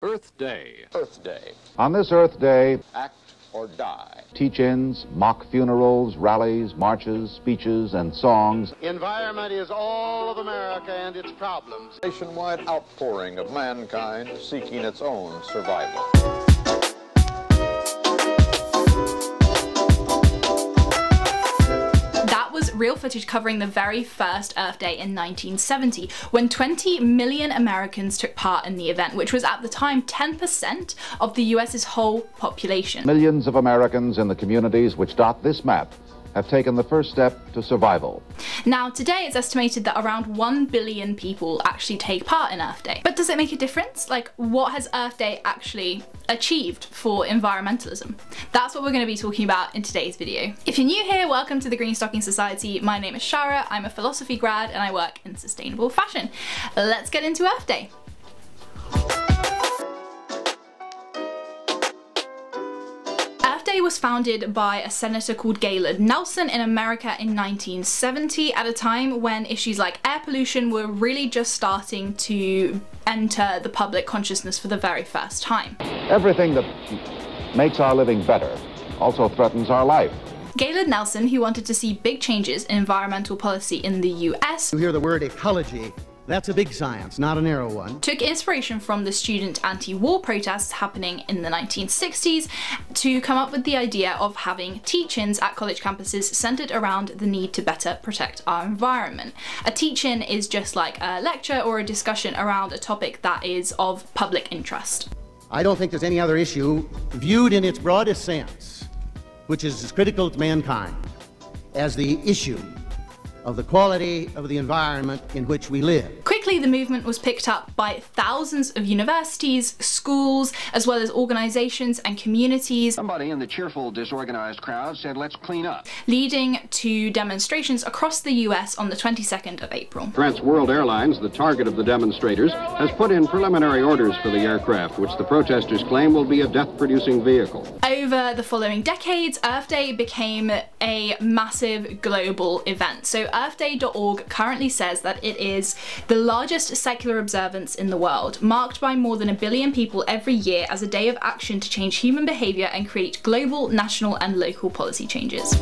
Earth Day. Earth Day. On this Earth Day, Act or die. teach-ins, mock funerals, rallies, marches, speeches, and songs. Environment is all of America and its problems. Nationwide outpouring of mankind seeking its own survival. Real footage covering the very first Earth Day in 1970, when 20 million Americans took part in the event, which was at the time 10% of the US's whole population. Millions of Americans in the communities which dot this map have taken the first step to survival. Now, today it's estimated that around 1 billion people actually take part in Earth Day. But does it make a difference? Like, what has Earth Day actually achieved for environmentalism? That's what we're going to be talking about in today's video. If you're new here, welcome to the Green Stocking Society. My name is Shara, I'm a philosophy grad and I work in sustainable fashion. Let's get into Earth Day. Was founded by a senator called Gaylord Nelson in America in 1970, at a time when issues like air pollution were really just starting to enter the public consciousness for the very first time. Everything that makes our living better also threatens our life. Gaylord Nelson, who wanted to see big changes in environmental policy in the US, you hear the word ecology. That's a big science, not a narrow one. Took inspiration from the student anti-war protests happening in the 1960s to come up with the idea of having teach-ins at college campuses centered around the need to better protect our environment. A teach-in is just like a lecture or a discussion around a topic that is of public interest. I don't think there's any other issue viewed in its broadest sense, which is as critical to mankind as the issue of the quality of the environment in which we live. Quickly, the movement was picked up by thousands of universities, schools, as well as organizations and communities. Somebody in the cheerful, disorganized crowd said, "Let's clean up," leading to demonstrations across the US on the 22nd of April. Trans World Airlines, the target of the demonstrators, has put in preliminary orders for the aircraft, which the protesters claim will be a death-producing vehicle. Over the following decades, Earth Day became a massive global event. So earthday.org currently says that it is the largest secular observance in the world, marked by more than 1 billion people every year as a day of action to change human behavior and create global, national, and local policy changes.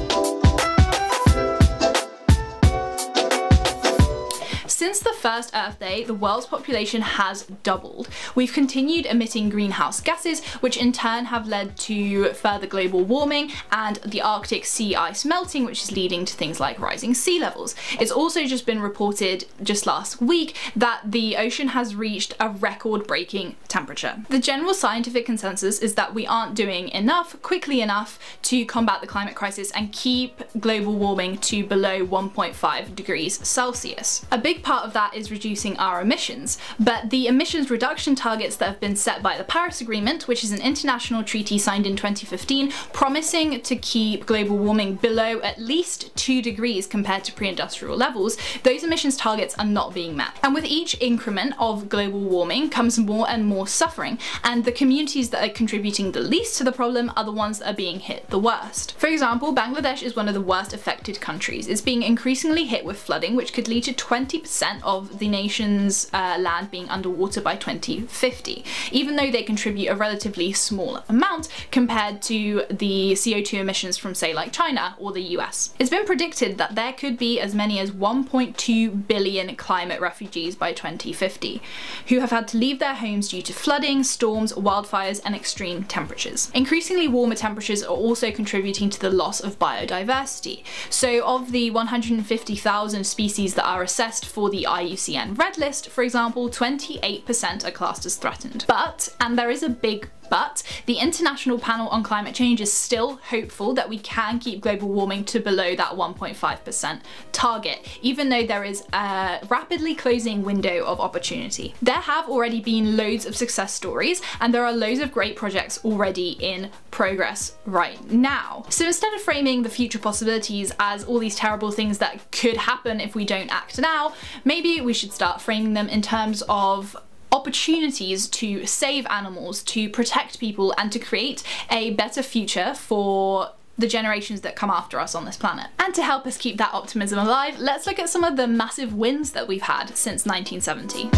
Since the first Earth Day, the world's population has doubled. We've continued emitting greenhouse gases, which in turn have led to further global warming and the Arctic sea ice melting, which is leading to things like rising sea levels. It's also just been reported just last week that the ocean has reached a record-breaking temperature. The general scientific consensus is that we aren't doing enough, quickly enough, to combat the climate crisis and keep global warming to below 1.5 degrees Celsius. A big part of that is reducing our emissions, but the emissions reduction targets that have been set by the Paris Agreement, which is an international treaty signed in 2015, promising to keep global warming below at least 2 degrees compared to pre-industrial levels, those emissions targets are not being met. And with each increment of global warming comes more and more suffering, and the communities that are contributing the least to the problem are the ones that are being hit the worst. For example, Bangladesh is one of the worst affected countries. It's being increasingly hit with flooding, which could lead to 20% of the nation's land being underwater by 2050, even though they contribute a relatively small amount compared to the CO2 emissions from, say, like China or the US. It's been predicted that there could be as many as 1.2 billion climate refugees by 2050, who have had to leave their homes due to flooding, storms, wildfires, and extreme temperatures. Increasingly warmer temperatures are also contributing to the loss of biodiversity. So of the 150,000 species that are assessed for the IUCN Red List, for example, 28% are classed as threatened. But, and there is a big but, the International Panel on Climate Change is still hopeful that we can keep global warming to below that 1.5% target, even though there is a rapidly closing window of opportunity. There have already been loads of success stories, and there are loads of great projects already in progress right now. So instead of framing the future possibilities as all these terrible things that could happen if we don't act now, maybe we should start framing them in terms of opportunities to save animals, to protect people, and to create a better future for the generations that come after us on this planet. And to help us keep that optimism alive, let's look at some of the massive wins that we've had since 1970.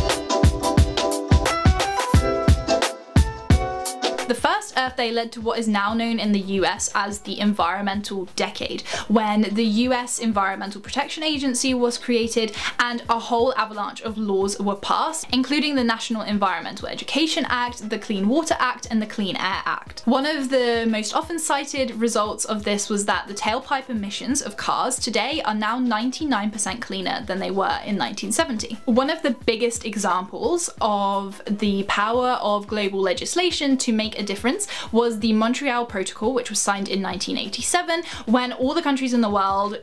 Earth Day led to what is now known in the US as the Environmental Decade, when the US Environmental Protection Agency was created and a whole avalanche of laws were passed, including the National Environmental Education Act, the Clean Water Act, and the Clean Air Act. One of the most often cited results of this was that the tailpipe emissions of cars today are now 99% cleaner than they were in 1970. One of the biggest examples of the power of global legislation to make a difference was the Montreal Protocol, which was signed in 1987, when all the countries in the world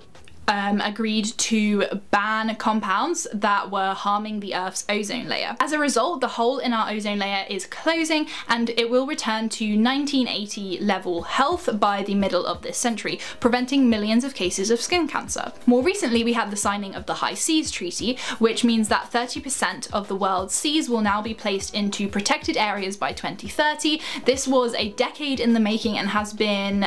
agreed to ban compounds that were harming the Earth's ozone layer. As a result, the hole in our ozone layer is closing and it will return to 1980 level health by the middle of this century, preventing millions of cases of skin cancer. More recently, we had the signing of the High Seas Treaty, which means that 30% of the world's seas will now be placed into protected areas by 2030. This was a decade in the making and has been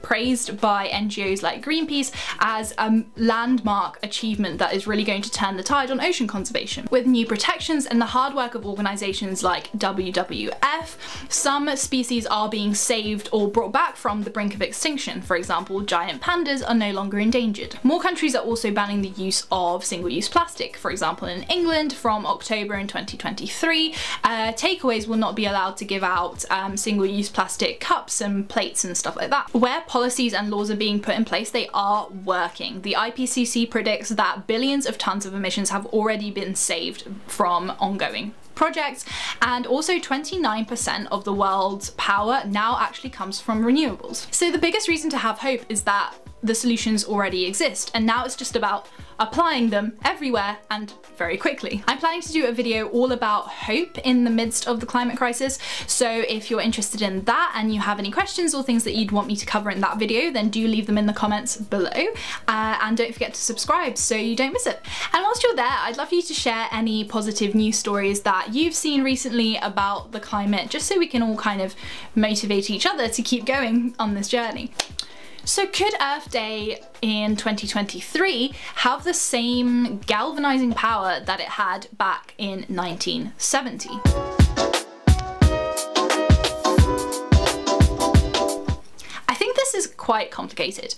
praised by NGOs like Greenpeace as a landmark achievement that is really going to turn the tide on ocean conservation. With new protections and the hard work of organisations like WWF, some species are being saved or brought back from the brink of extinction. For example, giant pandas are no longer endangered. More countries are also banning the use of single-use plastic. For example, in England, from October in 2023, takeaways will not be allowed to give out single-use plastic cups and plates and stuff like that. Where policies and laws are being put in place, they are working. The IPCC predicts that billions of tons of emissions have already been saved from ongoing projects, and also 29% of the world's power now actually comes from renewables. So the biggest reason to have hope is that the solutions already exist, and now it's just about applying them everywhere and very quickly. I'm planning to do a video all about hope in the midst of the climate crisis, so if you're interested in that and you have any questions or things that you'd want me to cover in that video, then do leave them in the comments below, and don't forget to subscribe so you don't miss it. And whilst you're there, I'd love you to share any positive news stories that you've seen recently about the climate, just so we can all kind of motivate each other to keep going on this journey. So could Earth Day in 2023 have the same galvanizing power that it had back in 1970? I think this is quite complicated.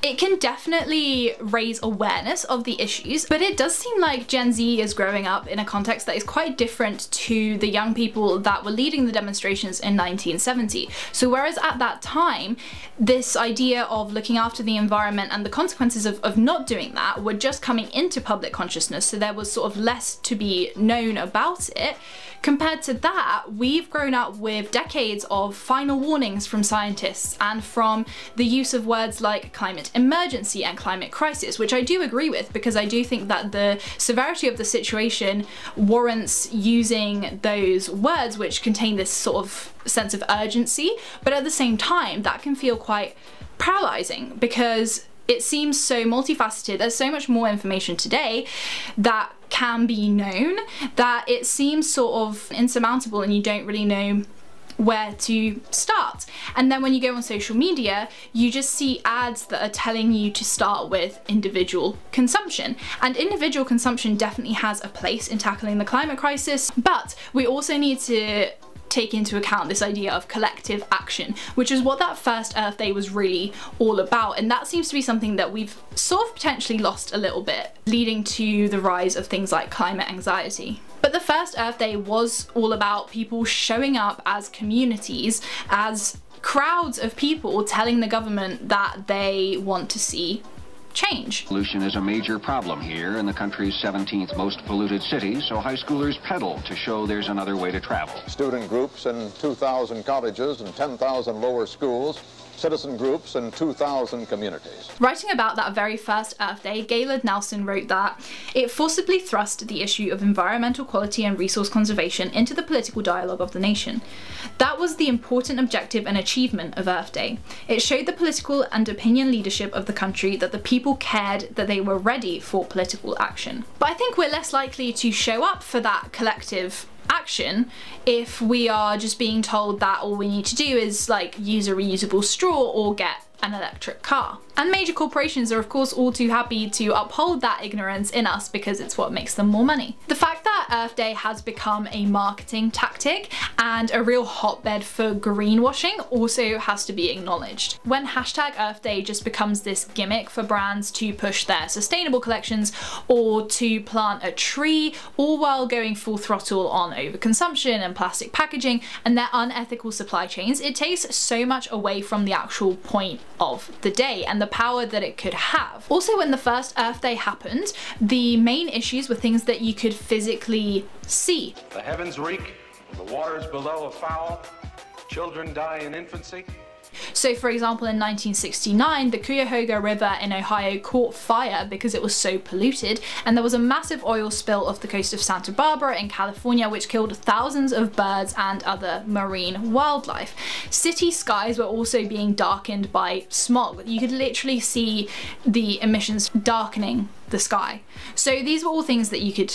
It can definitely raise awareness of the issues, but it does seem like Gen Z is growing up in a context that is quite different to the young people that were leading the demonstrations in 1970. So whereas at that time, this idea of looking after the environment and the consequences of not doing that were just coming into public consciousness, so there was sort of less to be known about it, compared to that, we've grown up with decades of final warnings from scientists and from the use of words like climate emergency and climate crisis, which I do agree with, because I do think that the severity of the situation warrants using those words which contain this sort of sense of urgency, but at the same time that can feel quite paralyzing because it seems so multifaceted. There's so much more information today that can be known that it seems sort of insurmountable and you don't really know where to start. And then when you go on social media, you just see ads that are telling you to start with individual consumption. And individual consumption definitely has a place in tackling the climate crisis, but we also need to take into account this idea of collective action, which is what that first Earth Day was really all about. And that seems to be something that we've sort of potentially lost a little bit, leading to the rise of things like climate anxiety. But the first Earth Day was all about people showing up as communities, as crowds of people telling the government that they want to see change. Pollution is a major problem here in the country's 17th most polluted city, so high schoolers pedal to show there's another way to travel. Student groups in 2,000 colleges and 10,000 lower schools, citizen groups in 2,000 communities. Writing about that very first Earth Day, Gaylord Nelson wrote that it forcibly thrust the issue of environmental quality and resource conservation into the political dialogue of the nation. That was the important objective and achievement of Earth Day. It showed the political and opinion leadership of the country that the people cared, that they were ready for political action. But I think we're less likely to show up for that collective action if we are just being told that all we need to do is like use a reusable straw or get an electric car. And major corporations are of course all too happy to uphold that ignorance in us because it's what makes them more money. The fact that Earth Day has become a marketing tactic and a real hotbed for greenwashing also has to be acknowledged. When hashtag Earth Day just becomes this gimmick for brands to push their sustainable collections or to plant a tree, all while going full throttle on overconsumption and plastic packaging and their unethical supply chains, it takes so much away from the actual point of the day and the power that it could have. Also, when the first Earth Day happened, the main issues were things that you could physically see. The heavens reek, the waters below are foul, children die in infancy. So for example, in 1969, the Cuyahoga River in Ohio caught fire because it was so polluted, and there was a massive oil spill off the coast of Santa Barbara in California which killed thousands of birds and other marine wildlife. City skies were also being darkened by smog. You could literally see the emissions darkening the sky. So these were all things that you could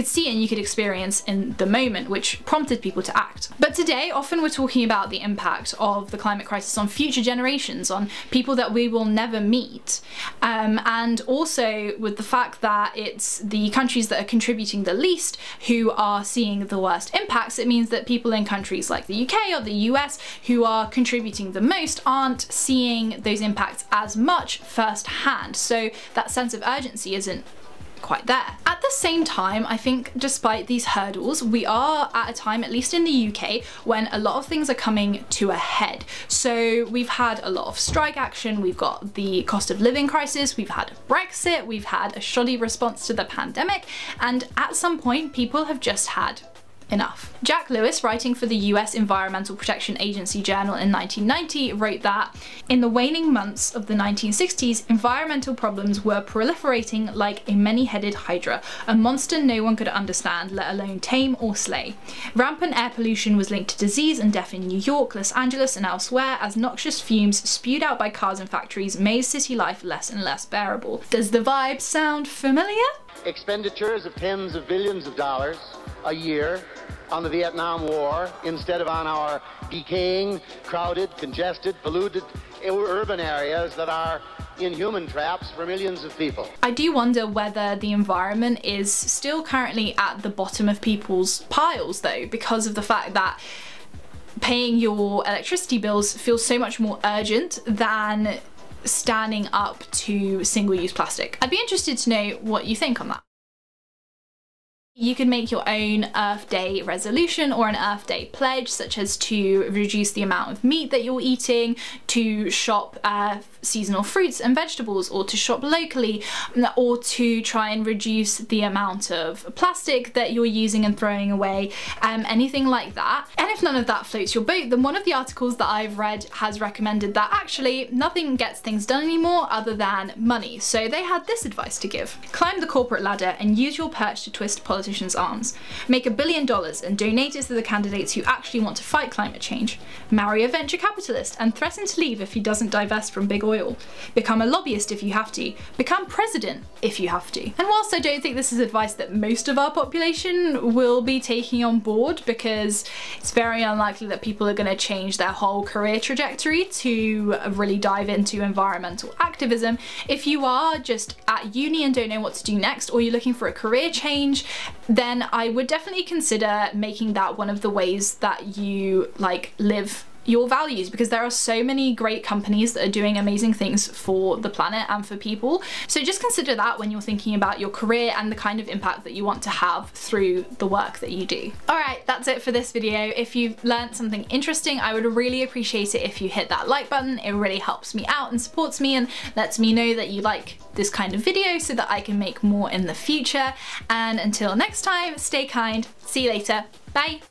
see and you could experience in the moment, which prompted people to act. But today, often we're talking about the impact of the climate crisis on future generations, on people that we will never meet, and also with the fact that it's the countries that are contributing the least who are seeing the worst impacts. It means that people in countries like the UK or the US who are contributing the most aren't seeing those impacts as much firsthand, so that sense of urgency isn't quite there. At the same time, I think despite these hurdles, we are at a time, at least in the UK, when a lot of things are coming to a head. So we've had a lot of strike action, we've got the cost of living crisis, we've had Brexit, we've had a shoddy response to the pandemic, and at some point people have just had enough. Jack Lewis, writing for the US Environmental Protection Agency Journal in 1990, wrote that in the waning months of the 1960s, environmental problems were proliferating like a many-headed hydra, a monster no one could understand, let alone tame or slay. Rampant air pollution was linked to disease and death in New York, Los Angeles, and elsewhere as noxious fumes spewed out by cars and factories made city life less and less bearable. Does the vibe sound familiar? Expenditures of tens of billions of dollars a year on the Vietnam War instead of on our decaying, crowded, congested, polluted urban areas that are inhuman traps for millions of people. I do wonder whether the environment is still currently at the bottom of people's piles though, because of the fact that paying your electricity bills feels so much more urgent than standing up to single-use plastic. I'd be interested to know what you think on that. You can make your own Earth Day resolution or an Earth Day pledge, such as to reduce the amount of meat that you're eating, to shop seasonal fruits and vegetables, or to shop locally, or to try and reduce the amount of plastic that you're using and throwing away, anything like that. And if none of that floats your boat, then one of the articles that I've read has recommended that actually nothing gets things done anymore other than money. So they had this advice to give. Climb the corporate ladder and use your perch to twist politicians' arms. Make $1 billion and donate it to the candidates who actually want to fight climate change. Marry a venture capitalist and threaten to leave if he doesn't divest from big oil. Become a lobbyist if you have to. Become president if you have to. And whilst I don't think this is advice that most of our population will be taking on board, because it's very unlikely that people are going to change their whole career trajectory to really dive into environmental activism, if you are just at uni and don't know what to do next, or you're looking for a career change, then I would definitely consider making that one of the ways that you live your values, because there are so many great companies that are doing amazing things for the planet and for people. So just consider that when you're thinking about your career and the kind of impact that you want to have through the work that you do. Alright, that's it for this video. If you've learned something interesting, I would really appreciate it if you hit that like button. It really helps me out and supports me and lets me know that you like this kind of video so that I can make more in the future. And until next time, stay kind. See you later. Bye.